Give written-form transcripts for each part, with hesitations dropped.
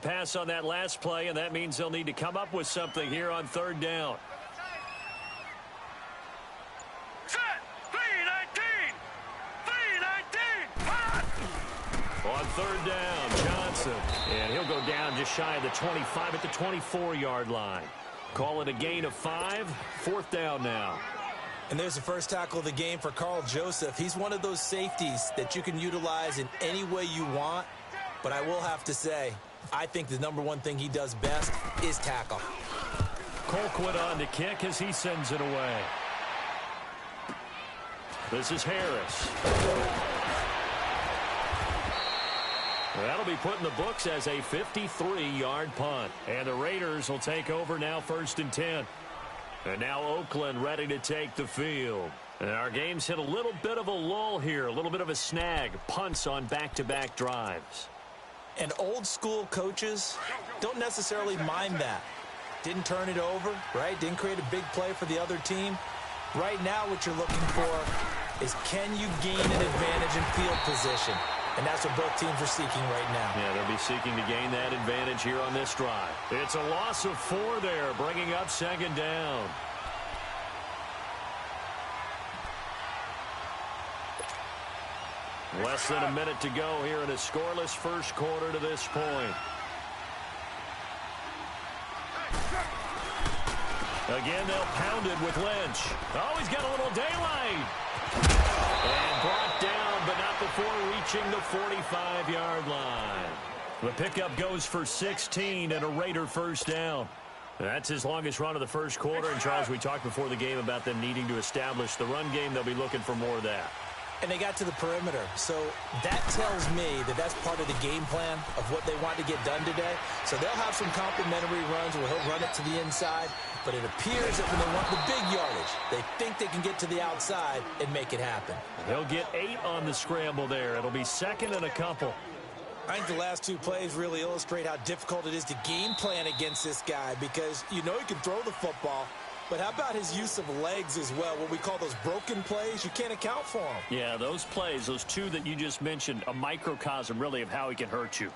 incomplete pass on that last play, and that means they'll need to come up with something here on third down. On third down, Johnson. And he'll go down just shy of the 25 at the 24-yard line. Call it a gain of 5. Fourth down now. And there's the first tackle of the game for Carl Joseph. He's one of those safeties that you can utilize in any way you want. But I will have to say, I think the number one thing he does best is tackle. Colquitt on to kick as he sends it away. This is Harris. That'll be put in the books as a 53-yard punt. And the Raiders will take over now, 1st and 10. And now Oakland ready to take the field. And our game's hit a little bit of a lull here, a little bit of a snag. Punts on back-to-back drives. And old-school coaches don't necessarily mind that. Didn't turn it over, right? Didn't create a big play for the other team. Right now what you're looking for is, can you gain an advantage in field position? And that's what both teams are seeking right now. Yeah, they'll be seeking to gain that advantage here on this drive. It's a loss of 4 there, bringing up 2nd down. Less than a minute to go here in a scoreless first quarter to this point. Again, they'll pound it with Lynch. Oh, he's got a little daylight. And brought down, but not before reaching the 45-yard line. The pickup goes for 16 and a Raider first down. That's his longest run of the first quarter. And, Charles, we talked before the game about them needing to establish the run game. They'll be looking for more of that. And they got to the perimeter. So that tells me that that's part of the game plan of what they want to get done today. So they'll have some complimentary runs where he'll run it to the inside. But it appears that when they want the big yardage, they think they can get to the outside and make it happen. They'll get 8 on the scramble there. It'll be 2nd and a couple. I think the last 2 plays really illustrate how difficult it is to game plan against this guy, because you know he can throw the football, but how about his use of legs as well? What we call those broken plays, you can't account for them. Yeah, those plays, those 2 that you just mentioned, a microcosm really of how he can hurt you.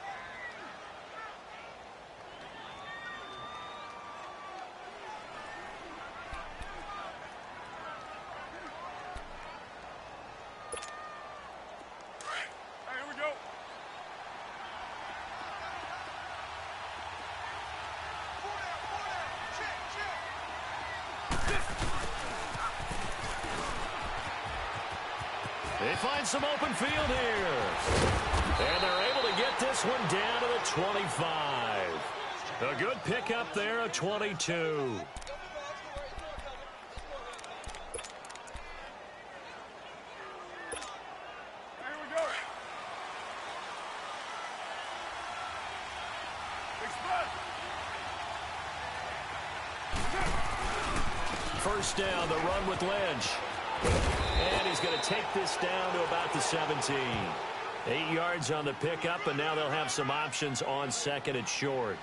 They find some open field here. And they're able to get this one down to the 25. A good pickup there, a 22. First down, the run with Lynch. And he's going to take this down to about the 17. 8 yards on the pickup, and now they'll have some options on 2nd and short.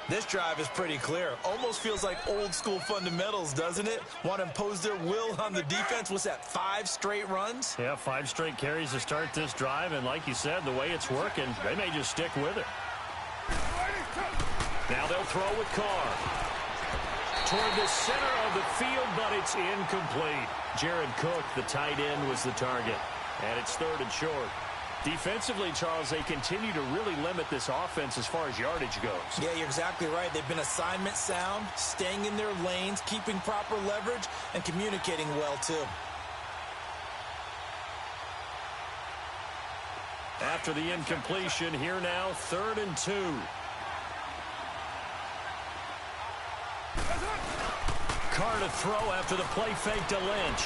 This drive is pretty clear. Almost feels like old-school fundamentals, doesn't it? Want to impose their will on the defense. What's that, 5 straight runs? Yeah, 5 straight carries to start this drive, and like you said, the way it's working, they may just stick with it. Now they'll throw with Carr. Toward the center of the field, but it's incomplete. Jared Cook, the tight end, was the target. And it's 3rd and short. Defensively, Charles, they continue to really limit this offense as far as yardage goes. Yeah, you're exactly right. They've been assignment sound, staying in their lanes, keeping proper leverage, and communicating well, too. After the incompletion, here now, 3rd and 2. Carr to throw after the play fake to Lynch.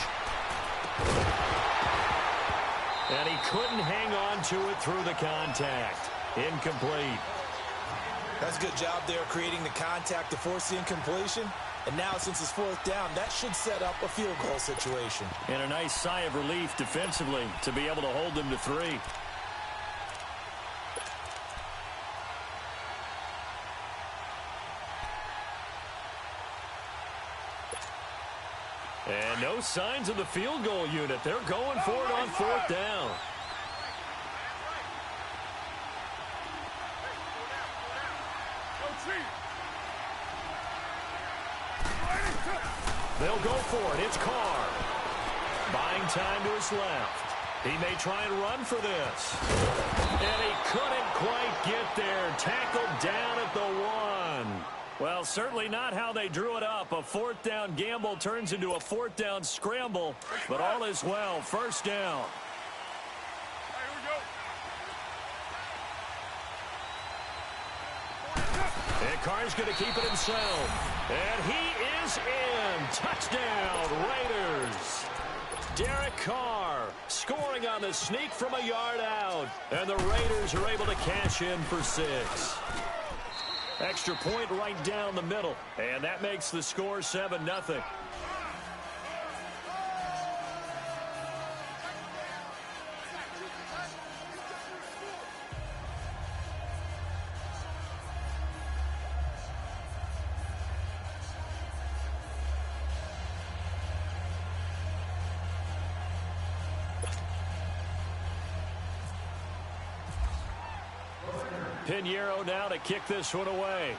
And he couldn't hang on to it through the contact. Incomplete. That's a good job there creating the contact to force the incompletion. And now, since it's 4th down, that should set up a field goal situation. And a nice sigh of relief defensively to be able to hold them to 3. And no signs of the field goal unit. They're going for it on 4th down. They'll go for it. It's Carr. Buying time to his left. He may try and run for this. And he couldn't quite get there. Tackled down at the 1. Well, certainly not how they drew it up. A fourth down gamble turns into a fourth down scramble. But all is well. First down. And Carr's going to keep it himself. And he is in. Touchdown, Raiders. Derek Carr scoring on the sneak from a yard out. And the Raiders are able to cash in for 6. Extra point right down the middle. And that makes the score 7-0. Pinheiro now to kick this one away.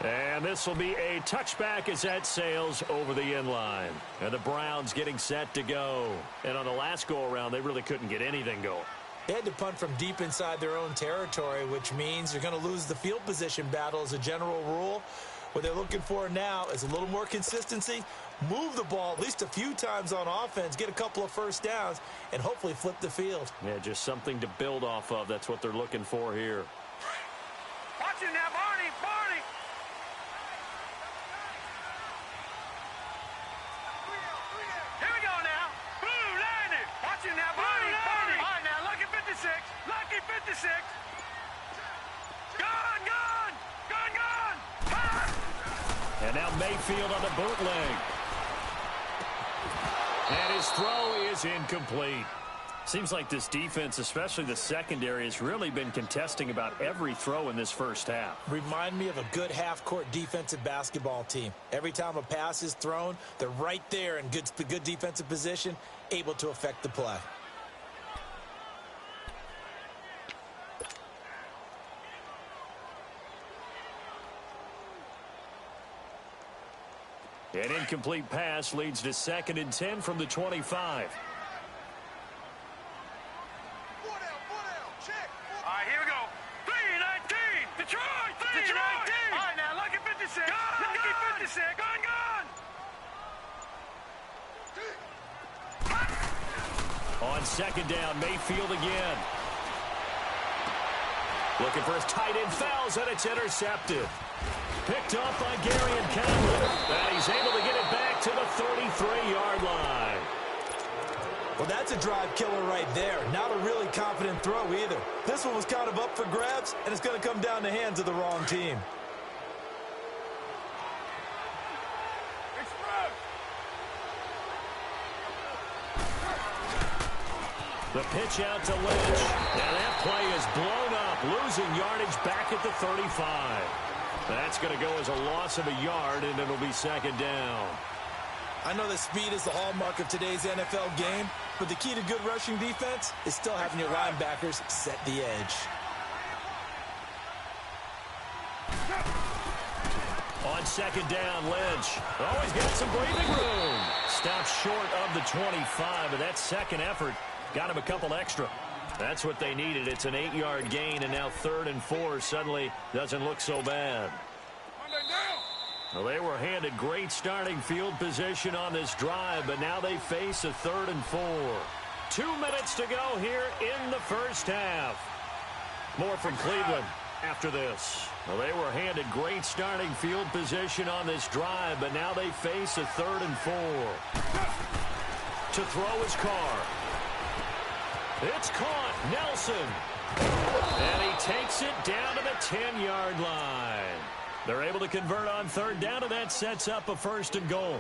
And this will be a touchback as that sails over the end line. And the Browns getting set to go. And on the last go-around, they really couldn't get anything going. They had to punt from deep inside their own territory, which means you're going to lose the field position battle as a general rule. What they're looking for now is a little more consistency, move the ball at least a few times on offense, get a couple of first downs, and hopefully flip the field. Yeah, just something to build off of. That's what they're looking for here. Watch it now, Barney! Barney! Here we go now. Blue line it. Watch it now, Barney! Barney! All right, now, lucky 56. Lucky 56. Gone, gone! Gone, gone! And now Mayfield on the bootleg. And his throw is incomplete. Seems like this defense, especially the secondary, has really been contesting about every throw in this first half. Remind me of a good half-court defensive basketball team. Every time a pass is thrown, they're right there in good defensive position, able to affect the play. An incomplete pass leads to 2nd and 10 from the 25. All right, here we go. 3-19. Detroit! 3-19. All right, now, lucky 56. Lucky 56. Gone, gone. On 2nd down, Mayfield again. Looking for his tight end, fouls, and it's intercepted. Picked off by Gary and Conley. And he's able to get it back to the 33-yard line. Well, that's a drive killer right there. Not a really confident throw either. This one was kind of up for grabs, and it's going to come down the hands of the wrong team. The pitch out to Lynch. And that play is blown up, losing yardage back at the 35. That's going to go as a loss of a yard, and it'll be 2nd down. I know that speed is the hallmark of today's NFL game, but the key to good rushing defense is still having your linebackers set the edge. On 2nd down, Lynch. Oh, he's got some breathing room. Stops short of the 25, but that second effort got him a couple extra. That's what they needed. It's an 8-yard gain, and now 3rd and 4 suddenly doesn't look so bad. Well, they were handed great starting field position on this drive, but now they face a 3rd and 4. 2 minutes to go here in the first half. More from Cleveland after this. Well, they were handed great starting field position on this drive, but now they face a 3rd and 4. To throw his Carr. It's caught. Nelson. And he takes it down to the 10-yard line. They're able to convert on 3rd down, and that sets up a 1st and goal.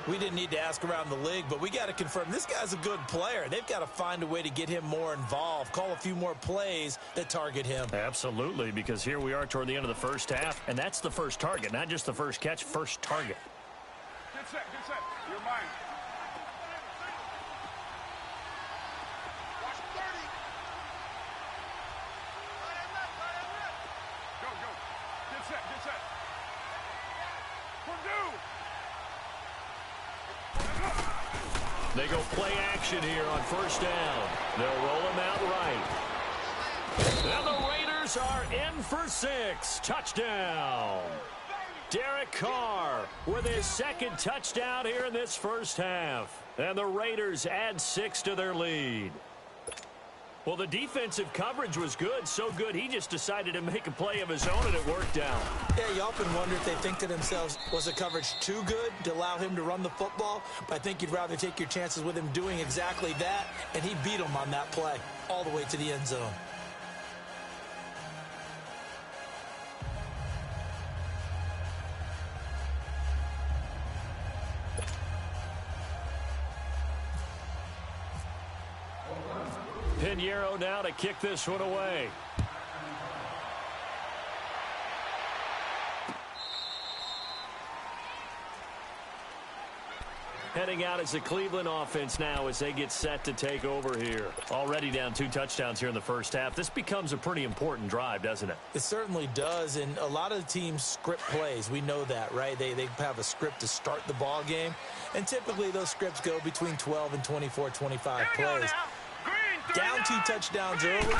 We didn't need to ask around the league, but we got to confirm this guy's a good player. They've got to find a way to get him more involved, call a few more plays that target him. Absolutely, because here we are toward the end of the first half, and that's the first target, not just the first catch, first target. Get set, get set. You're mine. They go play action here on first down. They'll roll him out right. And the Raiders are in for 6. Touchdown. Derek Carr with his second touchdown here in this first half. And the Raiders add 6 to their lead. Well, the defensive coverage was good, so good he just decided to make a play of his own, and it worked out. Yeah, you often wonder if they think to themselves, was the coverage too good to allow him to run the football? But I think you'd rather take your chances with him doing exactly that, and he beat him on that play all the way to the end zone. Pinheiro now to kick this one away. Heading out as the Cleveland offense now as they get set to take over here. Already down 2 touchdowns here in the first half. This becomes a pretty important drive, doesn't it? It certainly does, and a lot of the teams script plays. We know that, right? They have a script to start the ball game, and typically those scripts go between 12 and 24, 25 plays. Down 2 touchdowns early,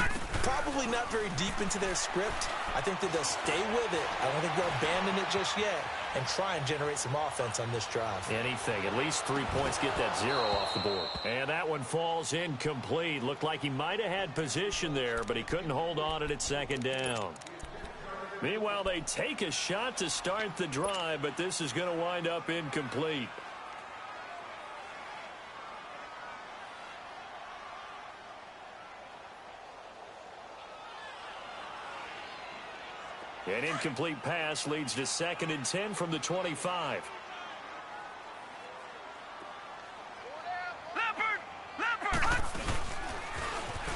probably not very deep into their script. I think that they'll stay with it. I don't think they'll abandon it just yet and try and generate some offense on this drive. Anything. At least 3 points, get that 0 off the board. And that one falls incomplete. Looked like he might have had position there, but he couldn't hold on at second down. Meanwhile, they take a shot to start the drive, but this is going to wind up incomplete. An incomplete pass leads to 2nd and 10 from the 25.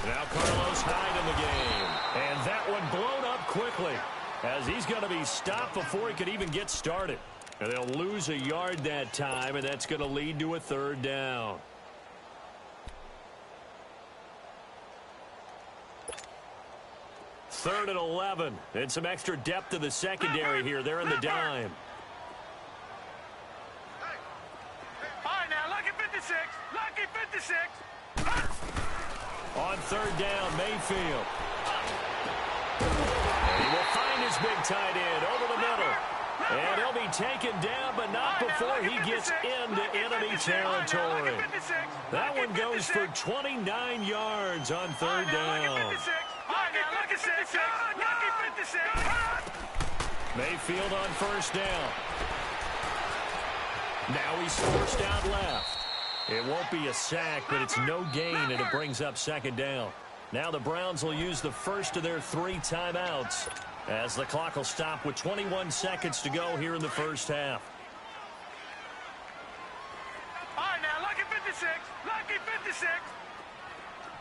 Now Carlos Hyde in the game. And that one blown up quickly as he's going to be stopped before he could even get started. And they'll lose a yard that time, and that's going to lead to a 3rd down. Third and 11. And some extra depth to the secondary here. They're in the dime. All right, now, lucky 56. Lucky 56. On 3rd down, Mayfield. And he will find his big tight end over the middle. And he'll be taken down, but not before he gets into enemy territory. That one goes for 29 yards on 3rd down. Mayfield on 1st down. Now he's forced out left. It won't be a sack, but it's no gain, and it brings up 2nd down. Now the Browns will use the first of their 3 timeouts as the clock will stop with 21 seconds to go here in the first half. All right, now, lucky 56. Lucky 56.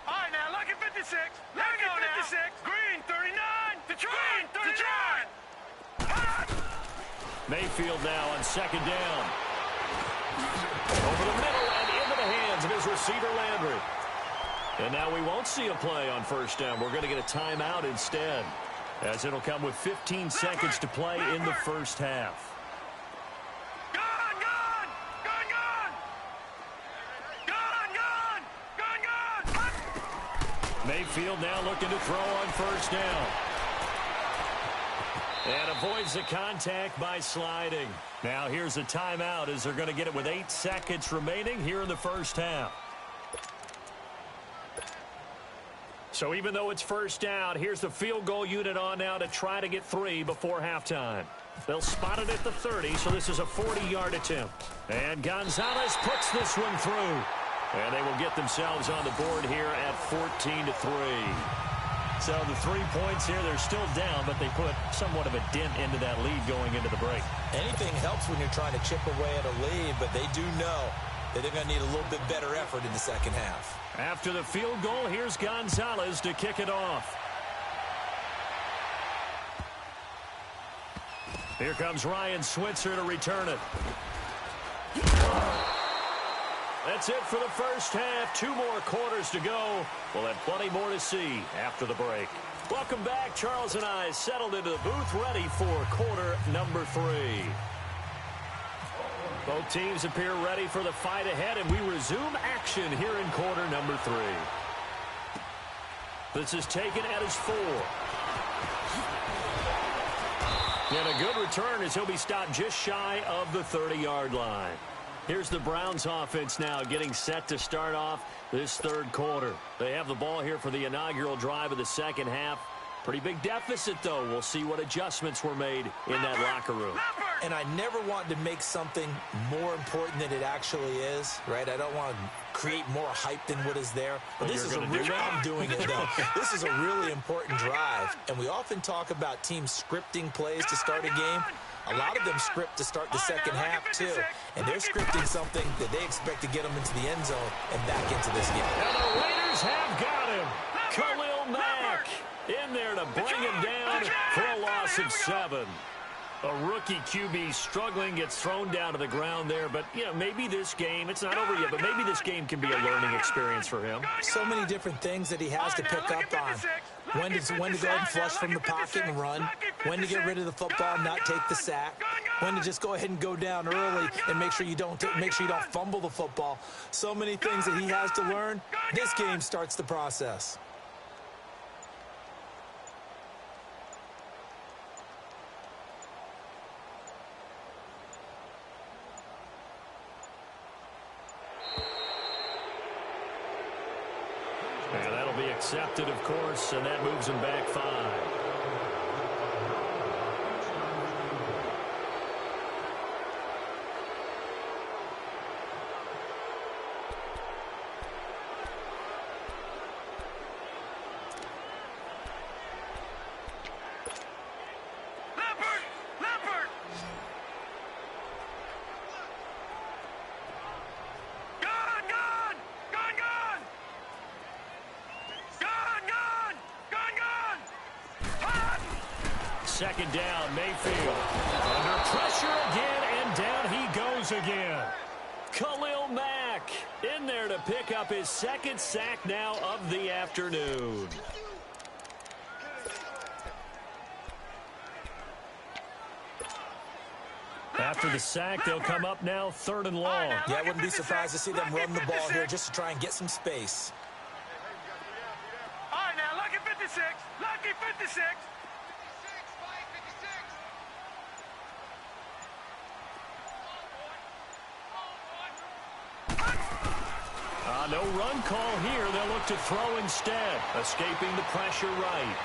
All right, now, lucky 56. Lucky 56. Green 39. Detroit 39. Mayfield now on 2nd down. Over the middle and into the hands of his receiver, Landry. And now we won't see a play on 1st down. We're going to get a timeout instead, as it'll come with 15 seconds to play in the first half. Mayfield now looking to throw on 1st down. And avoids the contact by sliding. Now here's a timeout as they're going to get it with 8 seconds remaining here in the first half. So even though it's 1st down, here's the field goal unit on now to try to get 3 before halftime. They'll spot it at the 30, so this is a 40-yard attempt. And Gonzalez puts this one through. And they will get themselves on the board here at 14-3. So the 3 points here, they're still down, but they put somewhat of a dent into that lead going into the break. Anything helps when you're trying to chip away at a lead, but they do know that they're going to need a little bit better effort in the second half. After the field goal, here's Gonzalez to kick it off. Here comes Ryan Switzer to return it. That's it for the first half. 2 more quarters to go. We'll have plenty more to see after the break. Welcome back. Charles and I settled into the booth ready for quarter number 3. Both teams appear ready for the fight ahead, and we resume action here in quarter number 3. This is taken at his 4. And a good return as he'll be stopped just shy of the 30-yard line. Here's the Browns offense now getting set to start off this third quarter. They have the ball here for the inaugural drive of the second half. Pretty big deficit, though. We'll see what adjustments were made in that locker room. And I never want to make something more important than it actually is, right? I don't want to create more hype than what is there. But this is a really, I'm doing it, though. This is a really important drive. And we often talk about teams scripting plays to start a game. A lot of them script to start the second half, too. And they're scripting something that they expect to get them into the end zone and back into this game. And the Raiders have got him. Khalil Mack in there to bring him down for a loss of 7. A rookie QB struggling, gets thrown down to the ground there. But, you know, maybe this game, it's not over yet, but maybe this game can be a learning experience for him. So many different things that he has to pick up on. When to go ahead and flush from the pocket and run. When to get rid of the football and not take the sack. When to just go ahead and go down early and make sure you don't fumble the football. So many things that he has to learn. This game starts the process. And that'll be accepted, of course, and that moves him back 5. Second down, Mayfield. Under pressure again, and down he goes again. Khalil Mack in there to pick up his second sack now of the afternoon. After the sack, they'll come up now 3rd and long. Yeah, I wouldn't be surprised to see them run the ball here just to try and get some space. All right, now, lucky 56. Lucky 56. No run call here. They'll look to throw instead. Escaping the pressure right.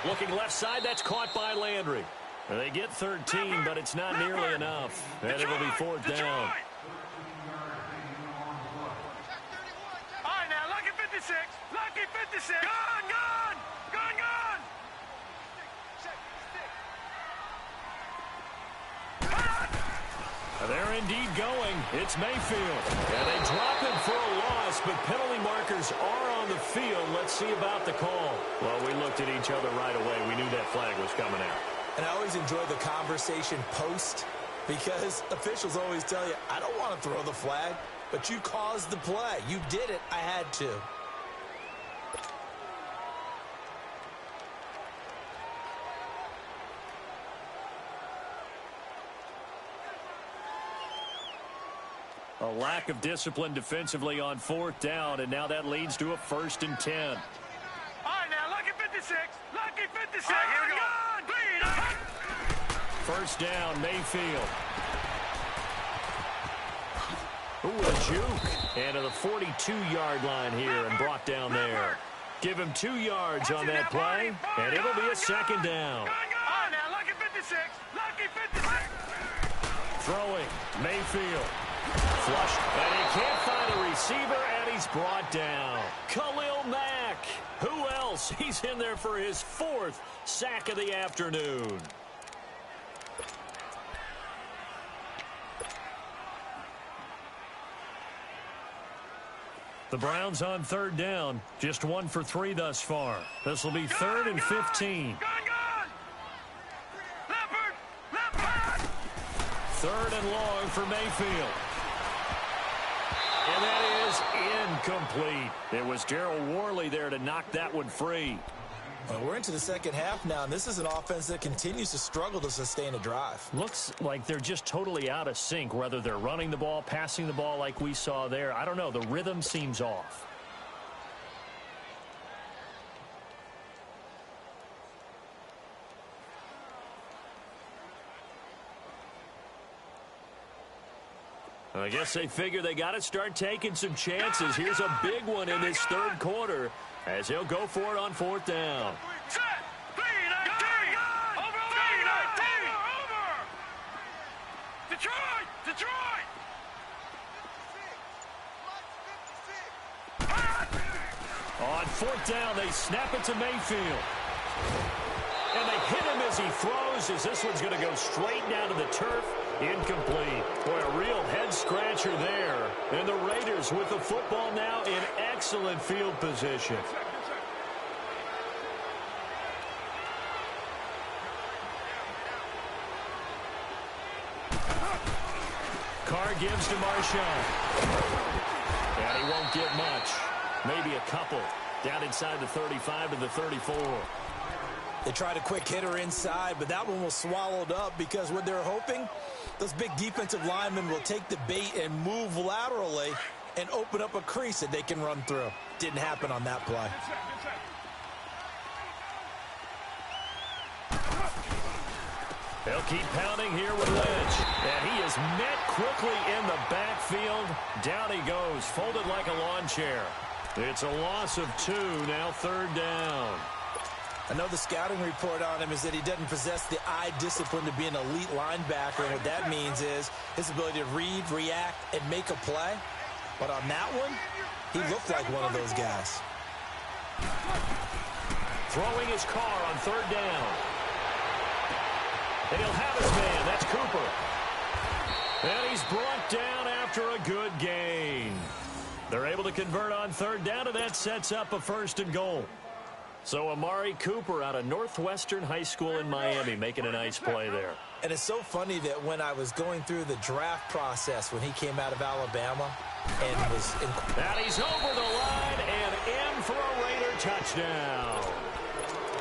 Looking left side, that's caught by Landry. And they get 13, but it's not nearly enough. And it'll be 4th down. All right, now, lucky 56. Lucky 56. Gone, gone. Gone, gone. They're indeed going. It's Mayfield. And they drop him for a loss, but penalty markers are on the field. Let's see about the call. Well, we looked at each other right away. We knew that flag was coming out. And I always enjoy the conversation post because officials always tell you, I don't want to throw the flag, but you caused the play. You did it. I had to. A lack of discipline defensively on 4th down, and now that leads to a 1st and 10. All right, now, lucky 56. Lucky 56. All right, here we go. 1st down, Mayfield. Ooh, a juke. And to the 42-yard line here and brought down there. Give him 2 yards on that play, and it'll be a 2nd down. All right, now, lucky 56. Lucky 56. Throwing, Mayfield. Flush, and he can't find a receiver, and he's brought down. Khalil Mack. Who else? He's in there for his 4th sack of the afternoon. The Browns on 3rd down. Just 1 for 3 thus far. This will be 3rd and 15. 3rd and long for Mayfield. And that is incomplete. It was Darryl Worley there to knock that one free. Well, we're into the second half now, and this is an offense that continues to struggle to sustain a drive. Looks like they're just totally out of sync, whether they're running the ball, passing the ball like we saw there. I don't know. The rhythm seems off. I guess they figure they got to start taking some chances. Here's a big one in this third quarter as he'll go for it on fourth down. Set. 3-19. Over. 3-19. Over. Detroit. Detroit. On fourth down, they snap it to Mayfield. And they hit him as he throws, as this one's going to go straight down to the turf. Incomplete. Boy, a real head-scratcher there. And the Raiders with the football now in excellent field position. Carr gives to Marshawn. And he won't get much. Maybe a couple. Down inside the 35 to the 34. They tried a quick hitter inside, but that one was swallowed up because what they're hoping, those big defensive linemen will take the bait and move laterally and open up a crease that they can run through. Didn't happen on that play. They'll keep pounding here with Lynch. And he is met quickly in the backfield. Down he goes, folded like a lawn chair. It's a loss of 2, now third down. I know the scouting report on him is that he doesn't possess the eye discipline to be an elite linebacker. And what that means is his ability to read, react, and make a play. But on that one, he looked like one of those guys. Throwing his car on third down. And he'll have his man. That's Cooper. And he's brought down after a good gain. They're able to convert on third down, and that sets up a 1st and goal. So Amari Cooper out of Northwestern High School in Miami making a nice play there. And it's so funny that when I was going through the draft process when he came out of Alabama and was in... And he's over the line and in for a Raider touchdown.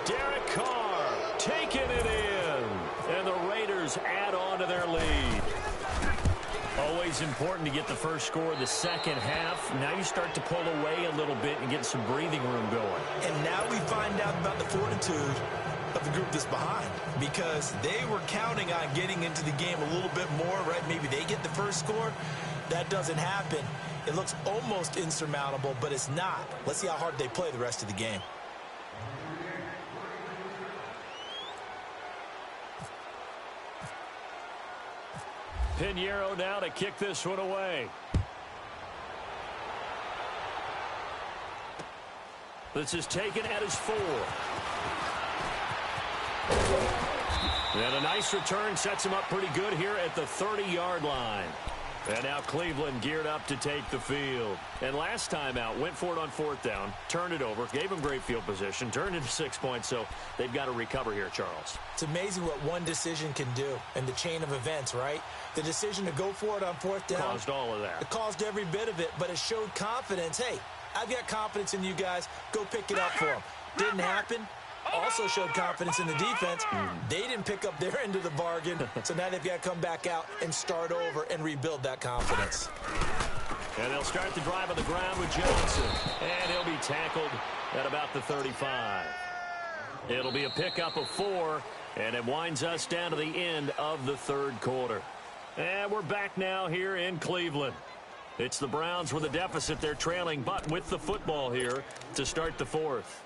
Derek Carr taking it in. And the Raiders add on to their lead. Always important to get the first score of the second half. Now you start to pull away a little bit and get some breathing room going. And now we find out about the fortitude of the group that's behind, because they were counting on getting into the game a little bit more, right? Maybe they get the first score. That doesn't happen. It looks almost insurmountable, but it's not. Let's see how hard they play the rest of the game. Pinheiro now to kick this one away. This is taken at his 4. And a nice return sets him up pretty good here at the 30-yard line. And now Cleveland geared up to take the field. And last time out, went for it on fourth down, turned it over, gave him great field position, turned into 6 points, so they've got to recover here, Charles. It's amazing what one decision can do in the chain of events, right? The decision to go for it on fourth down. Caused all of that. It caused every bit of it, but it showed confidence. Hey, I've got confidence in you guys. Go pick it up for them. Didn't happen. Also showed confidence in the defense. They didn't pick up their end of the bargain, so now they've got to come back out and start over and rebuild that confidence. And they'll start the drive on the ground with Johnson. And he'll be tackled at about the 35. It'll be a pickup of 4, and it winds us down to the end of the third quarter. And we're back now here in Cleveland. It's the Browns with a deficit. They're trailing, but with the football here to start the fourth.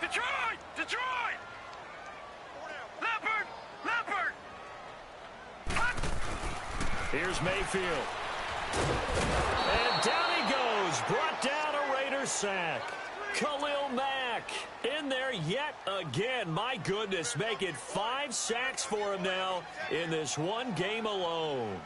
Detroit! Detroit! Leopard! Leopard! Here's Mayfield. And down he goes. Brought down a Raiders sack. Khalil Mack in there yet again. My goodness, make it 5 sacks for him now in this one game alone.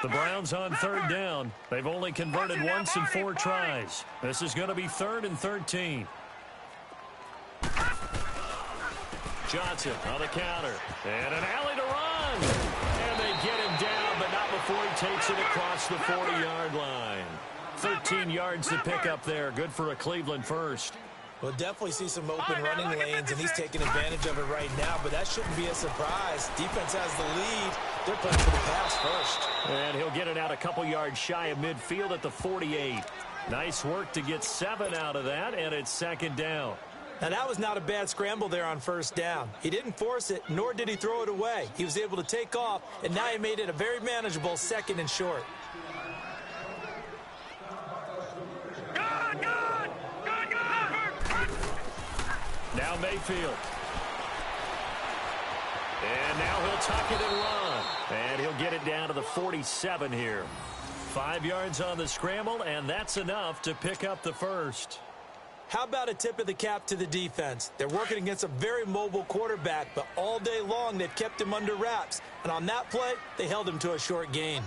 The Browns on third down. They've only converted once in 4 tries. This is going to be 3rd and 13. Johnson on the counter. And an alley to run. And they get him down, but not before he takes it across the 40-yard line. 13 yards to pick up there. Good for a Cleveland first. We'll definitely see some open running lanes, and he's taking advantage of it right now, but that shouldn't be a surprise. Defense has the lead. They're playing for the pass first. And he'll get it out a couple yards shy of midfield at the 48. Nice work to get 7 out of that, and it's 2nd down. Now, that was not a bad scramble there on 1st down. He didn't force it, nor did he throw it away. He was able to take off, and now he made it a very manageable 2nd and short. Now Mayfield. And now he'll tuck it and run. And he'll get it down to the 47 here. 5 yards on the scramble, and that's enough to pick up the first. How about a tip of the cap to the defense? They're working against a very mobile quarterback, but all day long they've kept him under wraps. And on that play, they held him to a short gain.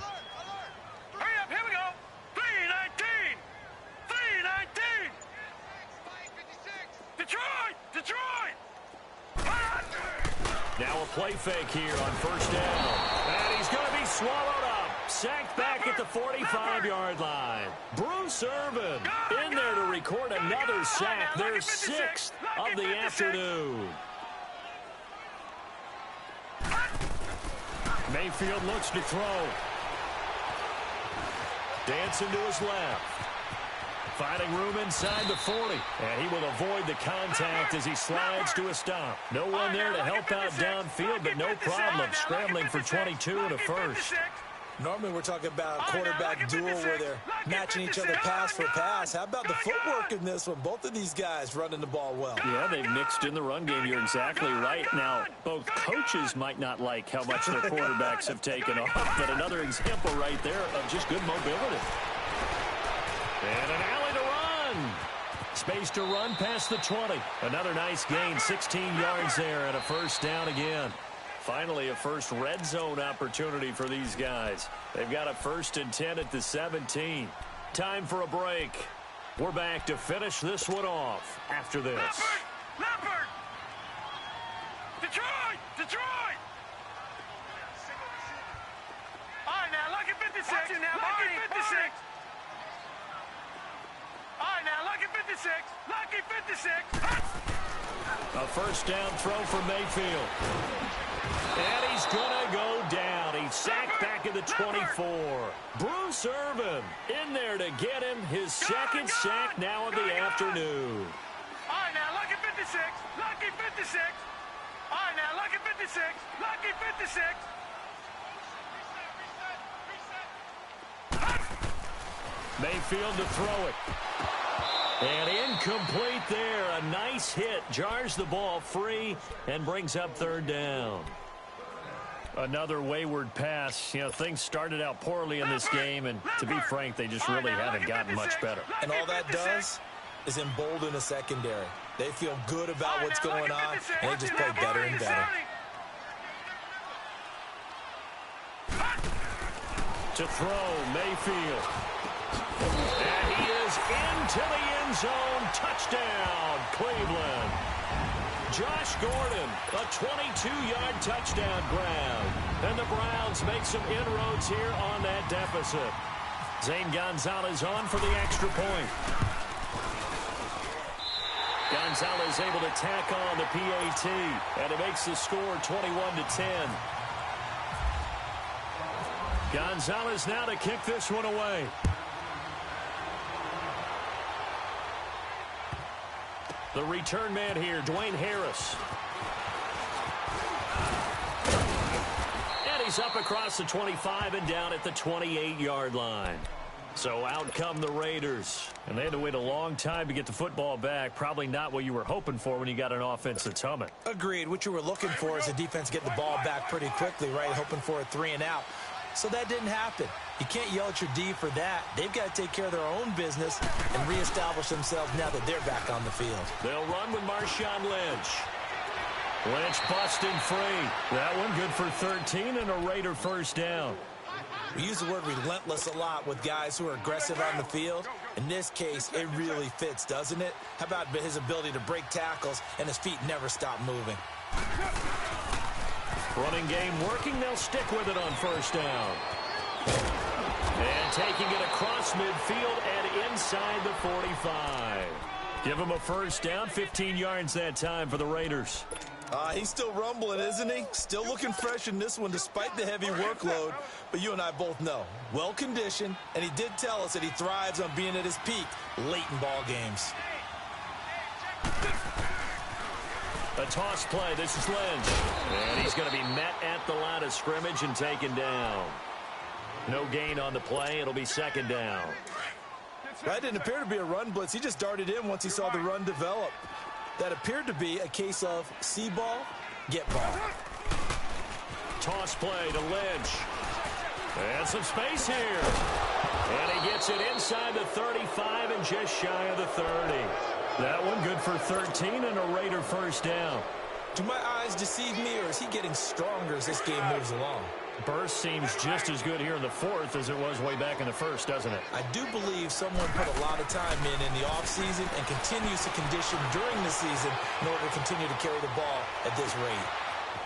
Hurry up, here we go. 3-19. 3-19. Detroit! Detroit! Now a play fake here on 1st down. And he's going to be swallowed up. Sacked back at the 45-yard line. Bruce Irvin in there to record another sack. Their 6th of the afternoon. Mayfield looks to throw. Dancing to his left. Finding room inside the 40. And he will avoid the contact as he slides to a stop. No one there to help out downfield, but no problem scrambling for 22 and a first. Normally we're talking about a quarterback duel where they're matching each other pass for pass. How about the footwork in this one? Both of these guys running the ball well. Yeah, they've mixed in the run game. You're exactly right. Now, both coaches might not like how much their quarterbacks have taken off, but another example right there of just good mobility. And an alley to run. Space to run past the 20. Another nice gain, 16 yards there, and a 1st down again. Finally, a first red zone opportunity for these guys. They've got a 1st and 10 at the 17. Time for a break. We're back to finish this one off after this. Leopard! Detroit! Detroit! All right, now, lucky 56. Lucky 56. All right, now, lucky 56. Lucky 56. A 1st down throw for Mayfield. And he's going to go down. He's sacked back at the 24. Bruce Irvin in there to get him his 2nd sack now of the afternoon. All right, now, lucky 56. Lucky 56. All right, now, lucky 56. Lucky 56. Mayfield to throw it. And incomplete there. A nice hit. Jars the ball free and brings up 3rd down. Another wayward pass. You know, things started out poorly in this game, and to be frank, they just really haven't gotten much better. And all that does is embolden the secondary. They feel good about what's going on, and they just play better and better. To throw, Mayfield. And he is into the end zone. Touchdown, Cleveland. Josh Gordon, a 22-yard touchdown grab. And the Browns make some inroads here on that deficit. Zane Gonzalez on for the extra point. Gonzalez able to tack on the PAT, and it makes the score 21-10. Gonzalez now to kick this one away. The return man here, Dwayne Harris. And he's up across the 25 and down at the 28-yard line. So out come the Raiders. And they had to wait a long time to get the football back. Probably not what you were hoping for when you got an offense that's humming. Agreed. What you were looking for is the defense getting the ball back pretty quickly, right? Hoping for a 3 and out. So that didn't happen. You can't yell at your D for that. They've got to take care of their own business and reestablish themselves now that they're back on the field. They'll run with Marshawn Lynch. Lynch busting free. That one good for 13 and a Raider 1st down. We use the word relentless a lot with guys who are aggressive on the field. In this case, it really fits, doesn't it? How about his ability to break tackles and his feet never stop moving? Running game working. They'll stick with it on first down. And taking it across midfield and inside the 45. Give him a first down, 15 yards that time for the Raiders. He's still rumbling, isn't he? Still looking fresh in this one despite the heavy workload. But you and I both know, well-conditioned, and he did tell us that he thrives on being at his peak late in ball games. A toss play. This is Lynch. And he's going to be met at the line of scrimmage and taken down. No gain on the play. It'll be second down. That didn't appear to be a run blitz. He just darted in once he saw the run develop. That appeared to be a case of see ball, get ball. Toss play to Lynch. And some space here. And he gets it inside the 35 and just shy of the 30. That one good for 13 and a Raider first down. Do my eyes deceive me, or is he getting stronger as this game moves along? Burst seems just as good here in the fourth as it was way back in the first, doesn't it? I do believe someone put a lot of time in the offseason and continues to condition during the season in order to continue to carry the ball at this rate.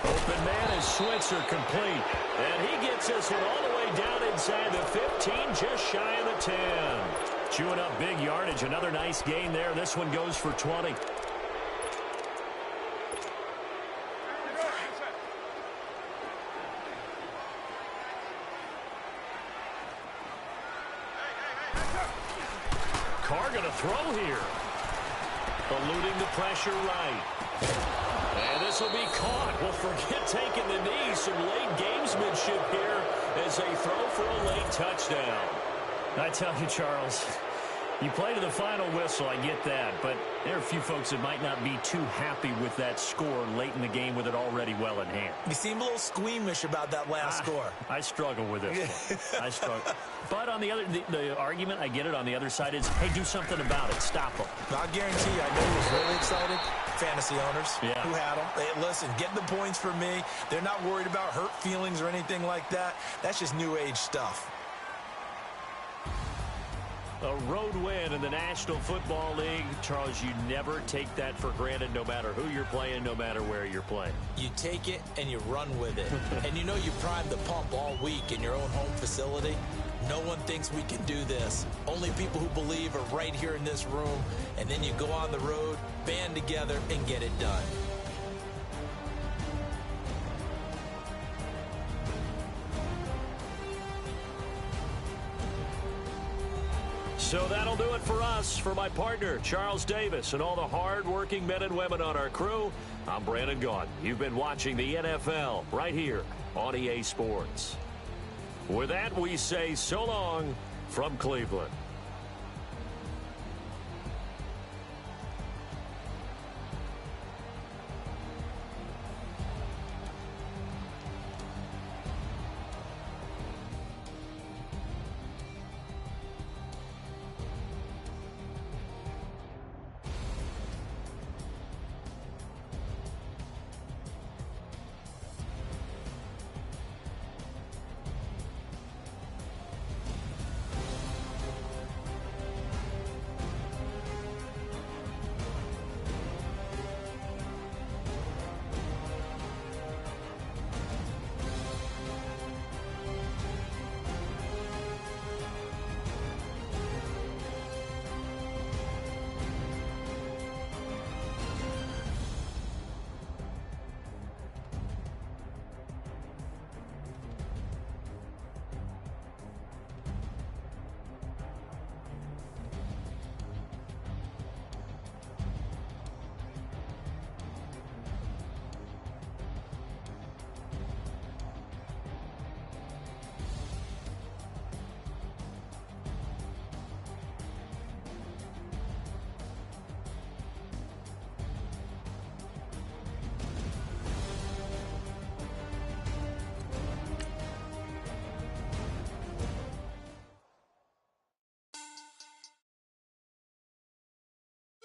Open man is Switzer complete. And he gets this one all the way down inside the 15, just shy of the 10. Chewing up big yardage. Another nice gain there. This one goes for 20. Carr going to throw here. Eluding the pressure right. And this will be caught. Well, forget taking the knee. Some late gamesmanship here as they throw for a late touchdown. I tell you, Charles, you play to the final whistle, I get that, but there are a few folks that might not be too happy with that score late in the game with it already well in hand. You seem a little squeamish about that last score. I struggle with this one. I struggle. But on the other, the argument, I get it, on the other side is, hey, do something about it. Stop them. I guarantee you, I know he was really excited. Fantasy owners who had them. Hey, listen, get the points for me. They're not worried about hurt feelings or anything like that. That's just new age stuff. A road win in the National Football League. Charles, you never take that for granted no matter who you're playing, no matter where you're playing. You take it and you run with it. And you know you primed the pump all week in your own home facility. No one thinks we can do this. Only people who believe are right here in this room. And then you go on the road, band together, and get it done. So that'll do it for us. For my partner, Charles Davis, and all the hard-working men and women on our crew, I'm Brandon Gaudin. You've been watching the NFL right here on EA Sports. With that, we say so long from Cleveland.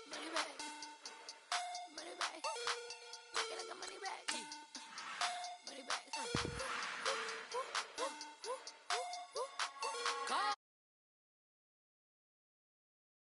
Money back. Money back.